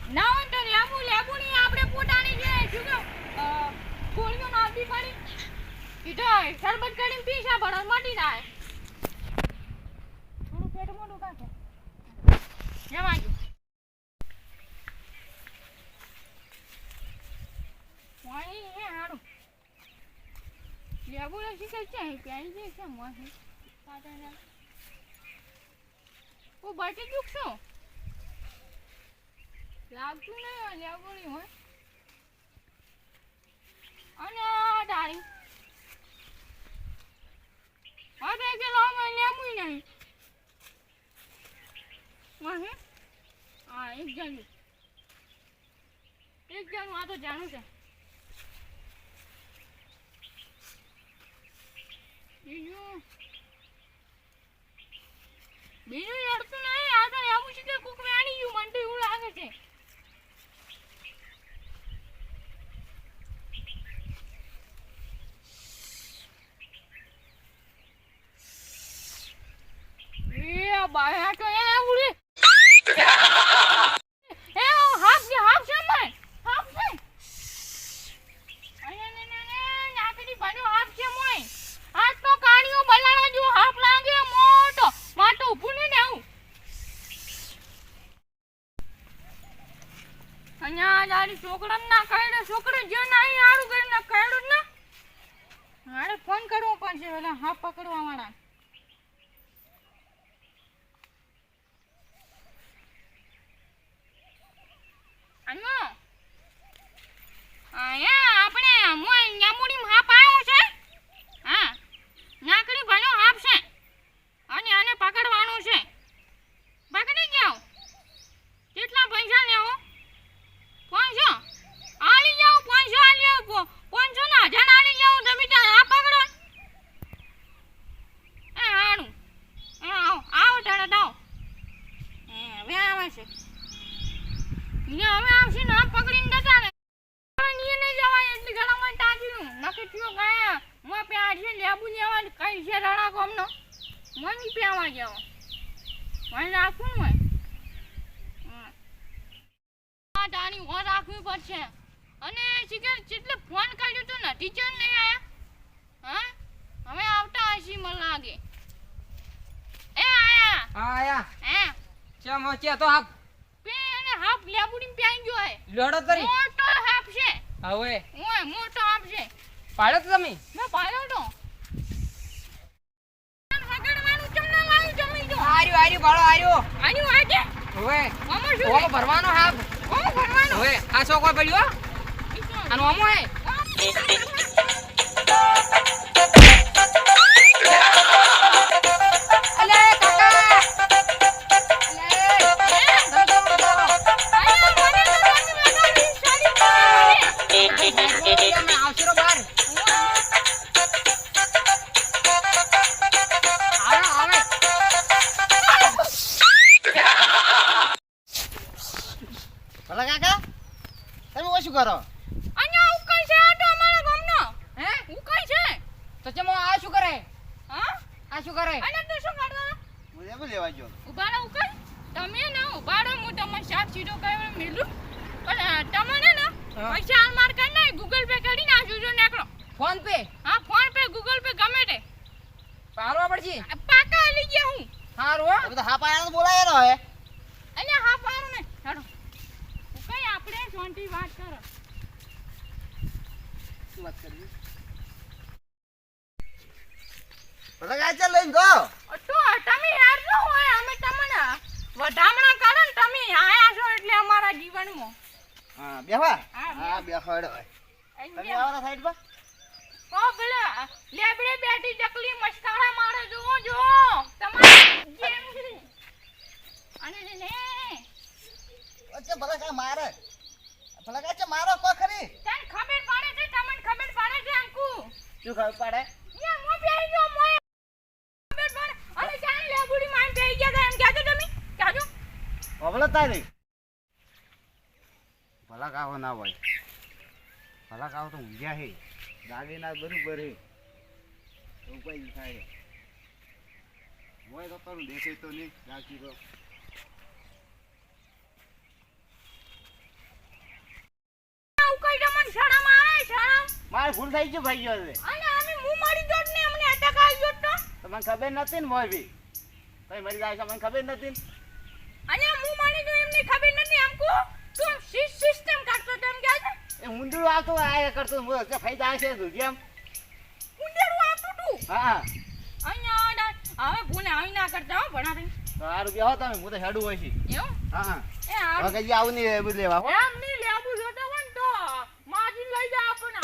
ના હોય તો લેબુની આપણે પોતાની જે શું કે ગોળીઓ નાખી પડી ઈધો શરબત કરીને પીસા ભરો મટી જાય થોડું પેટ મોટું કાઢે જમાજો પાણી હે હારું લેબુ શીખે છે પ્યાઈ છે કેમ મોહી પાટે ઓ બટી દુખશો લાગતું નહીં લેબુની હોય અને ડાળી હા તો કે લો મેં લેબુ નહીં વાહે હા એક જણું આ તો જાણું છે બીજું લડતું નહીં આ તો એવું છે કે કુક રાણી ગયું મને તો એવું લાગે છે એ બાયા તો એ ઉડી એ હાફ છે મને હાફ છે અરે ને નાકડી બનો હાફ છે મોય આ તો કાણીઓ બલાણા જો હાફ લાગે મોટો માટો ઊભું ને આવું અહીંયા જારી છોકરા ના કાઢે છોકરો જે નહીં આડું કરી ના કાઢું ને મારે ફોન કરવો પડશે ઓલા હાફ પકડવા વાળા અનો આયા આપણે મોય ન્યામુડી હાફ આવ્યો છે હા નાકડી બનો હાફ છે અને આને પકડવાનું છે પકડી જાઓ કેટલા પૈસા લેવો 500 આલી જાઓ 500 આલી જાઓ 500 ના હજાર આલી જાઓ તમે તો આ પકડો એ હારું એ આવો ટાડા દાઓ હવે આવે છે ને હવે આવશે ને આ પકડીને જતા ને નીએ નહીં જવાય એટલી ઘણામાં તાજ્યું નકે થયો ગયા મો પે આજે લેબુ લેવા કઈ છે રાણા કોમનો મની પેવા જાવ મને રાખવું ને આ ડાણી હો રાખવી પડશે અને શિખર જેટલે ફોન કર્યો તો ને ટીચર નહીં આયા હા હવે આવતા હશી મને લાગે એ આયા હે ચમ છે તો આપ પેને હાફ લેબુડી પ્યાઈ ગયો હે લડો તરી મોટો હાફ છે હવે ઓય મોટો હાફ છે પાડો તો તમે મે પાડ્યો તો વગડવાનું ચમના લાવી જમી જો આર્યો બાળો આર્યો આજે હવે ઓમો શું ઓમો ભરવાનો હાફ ઓમો ભરવાનો હવે આ છોકરો પડ્યો આનો ઓમો હે અલે કાકા કરો અહીંયા ઉકઈ છે આ તો અમારા ગામનો હે ઉકઈ છે તો ચમો આ શું કરે હા આ શું કરે અને તું શું કરતો હું એમ લેવા ગયો ઉભાડો ઉકઈ તમે ના ઉભાડો હું તમને સાત સીધો કઈ મિલું પણ તમને ને પૈસા હાલ માર કર ના ગૂગલ પે કરી નાખજો જો નીકળો ફોન પે હા ફોન પે ગૂગલ પે ગમે તે પારવા પડશે પાકા લઈ ગયા હું હારું હો હવે તો હા પાયા બોલાય નો હે અહીંયા હા પારું ને હેડો ઉકઈ આપણે શાંતિ વાત કરો શું વાત કરવી ભલા ગાચા લઈને ગો તો તમે યાર ન હોય અમે તમને વધામણા કરો ને તમે આયા છો એટલે અમારા જીવનમાં હા બેહવા હા, હા બેહવાડો તમે આવો સાઈડ પર ઓ પેલા લેબડે બેઠી ચકલી મસ્કારા મારે જો તમારે જેમ અને ને અચ્છા ભલા કા મારે ભલા ગાચા મારો કો ખરી તને ખબર પડે છે તમને ખબર પડે છે અંકુ શું ખબર પડે યા મો પેઈ ગયો મો ખબર પડે અને જાણ લેબુડી માન પેઈ ગયા એમ કહેતો તમે કાજો ઓબળો તારી ભલા કાવો ના હોય ભલા કાવો તો ઊંઘ્યા હે દાગીના બરોબર હે એવું કઈ થાય હોય તો તારું દેખે તો નહીં દાગી તો ભૂલ થઈ ગયું ભાઈ ગયો છે અને અમે મું મારી દોડ ને અમને અટક આવ્યો તો તમને ખબર નથી ને મોય ભી કઈ મરી જાય છે મને ખબર નથી ને અને મું મારી દો એમને ખબર નથી हमको તું સિસ્ટમ કાઢતો તેમ કે છે એ ઊંડું આવતો આયા કરતો હું તો ફાયદા છે તું કેમ ઉંડેડું આવતું તું હા અહીંયા હવે ભૂલે આવી ના કરતા હો ભણા સારું બેહો તમે હું તો હેડું હોય છે એવું હા એ આ હવે કઈ આવું નહીં બધું લેવા હો એમ નહીં લેવું જોતો હોય ને તો માજી લઈ જા આપણને